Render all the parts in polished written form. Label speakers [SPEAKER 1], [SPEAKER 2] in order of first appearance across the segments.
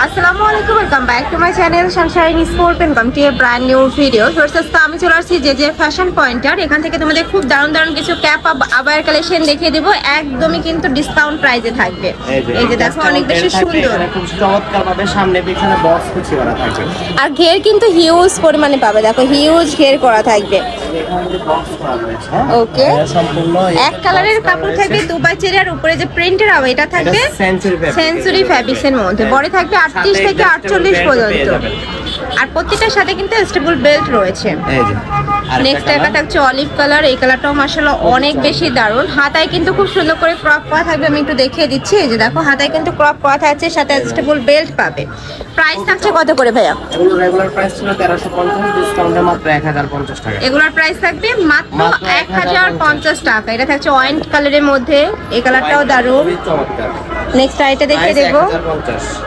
[SPEAKER 1] আসসালামু আলাইকুম, welcome back to my channel Sunshine sport welcome to A brand new video. তো আমি চলে আসছি যে ফ্যাশন পয়েন্টার। এখান থেকে তোমাদের খুব দারুণ কিছু ক্যাপ আবায়ের কালেকশন দেখিয়ে দেবো, একদমই কিন্তু ডিসকাউন্ট প্রাইসে থাকবে। এই যে দেখো অনেক বেশি সুন্দর,
[SPEAKER 2] খুব চমৎকার ভাবে সামনে পিছনে বক্স কুচি করা থাকবে।
[SPEAKER 1] আর ঘের কিন্তু হিউজ পরিমাণে পাবে, দেখো হিউজ ঘের করা থাকবে। ওকে,
[SPEAKER 2] সম্পূর্ণ
[SPEAKER 1] এক কালারের কাপড় থাকবে, দুবাই চেরি, আর উপরে যে প্রিন্টের হবে এটা থাকবে সেঞ্চুরি ফ্যাব্রিক্সের মধ্যে। বড় থাকবে 38 থেকে 48 পর্যন্ত, আর প্রত্যেকটার সাথে কিন্তু স্টেবল বেল্ট রয়েছে। নেক্সট একটা থাকছে অলিভ কালার, এই কালারটাও মাশাআল্লাহ অনেক বেশি দারুণ। হাতায় কিন্তু খুব সুন্দর করে ক্রপ করা থাকবে, আমি একটু দেখিয়ে দিচ্ছি। এই যে দেখো হাতায় কিন্তু ক্রপ করা থাকছে, সাথে স্টেবল বেল্ট পাবে। প্রাইস থাকছে কত করে ভাইয়া?
[SPEAKER 2] এগুলো রেগুলার প্রাইস ছিল 1350, ডিসকাউন্টে মাত্র 1050 টাকা।
[SPEAKER 1] এগুলোর প্রাইস থাকবে মাত্র 1050 টাকা। এটা থাকছে অরেঞ্জ কালারের মধ্যে, এই কালারটাও দারুণ। নেক্সট আইটা দেখিয়ে দেবো,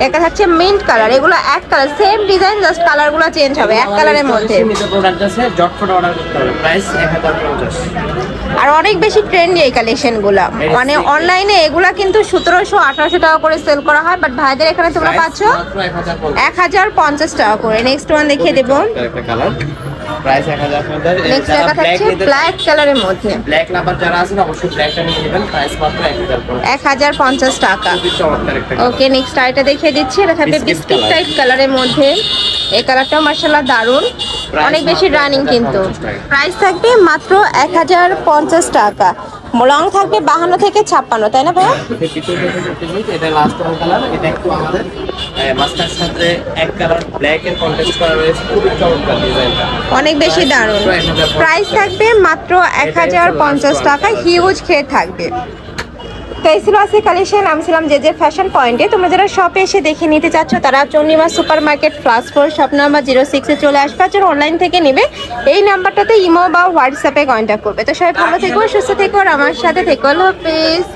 [SPEAKER 1] এটা থাকছে মিন্ট কালার। এগুলো এক কালার, সেম ডিজাইন, জাস্ট কালারগুলো চেঞ্জ হবে, এক কালারের মধ্যে।
[SPEAKER 2] প্রোডাক্ট আছে, জটফট অর্ডার করতে হবে। প্রাইস 1050।
[SPEAKER 1] আর অনেক বেশি ট্রেন্ডি এই কালেকশনগুলো, মানে অনলাইনে এগুলা কিন্তু 1700-1800 টাকা করে সেল করা হয়, বাট ভাইদের এখানে তোমরা পাচ্ছ 1050 টাকা করে। নেক্সট ওয়ান দেখিয়ে দেবো,
[SPEAKER 2] প্রাইস 1050।
[SPEAKER 1] নেক্সট একটা থাকছে ব্ল্যাক কালারের মধ্যে।
[SPEAKER 2] ব্ল্যাক লাভার যারা আছেন অবশ্যই ব্ল্যাকটা নিয়ে নেবেন। প্রাইস মাত্র
[SPEAKER 1] 1050 টাকা। ওকে, নেক্সট আইটা দেখিয়ে দিচ্ছি, এটা থাকবে বিস্কিট টাইপ কালারের মধ্যে। এই কালারটাও মাশাআল্লাহ দারুণ, অনেক বেশি রানিং কিন্তু। প্রাইস থাকবে মাত্র 1050 টাকা। লং থাকবে 52 থেকে 56, তাই না ভাইয়া?
[SPEAKER 2] এটা লাস্ট ওয়ান কালার, এটা একটু আমাদের মাস্টার সাথে এক কালার ব্ল্যাক এর কন্ট্রাস্ট করা রয়েছে, খুবই চমৎকার ডিজাইনটা,
[SPEAKER 1] অনেক বেশি দারুণ। প্রাইস থাকবে মাত্র 1050 টাকা, হিউজ খেয়ে থাকবে। তো এই ছিল আজকে কালেকশন। আমি ছিলাম যে ফ্যাশন পয়েন্টে। তোমরা যারা শপে এসে দেখে নিতে চাচ্ছ তারা চন্ডিমা সুপার মার্কেট ফ্লাস 4 শপ নাম্বার 06-এ চলে আসবে। আর যারা অনলাইন থেকে নেবে এই নাম্বারটাতে ইমো বা হোয়াটসঅ্যাপে কন্ট্যাক্ট করবে। তো সবাই ভালো থেকো, সুস্থ থেকো, আর আমার সাথে থেকো। আল্লাহ হাফেজ।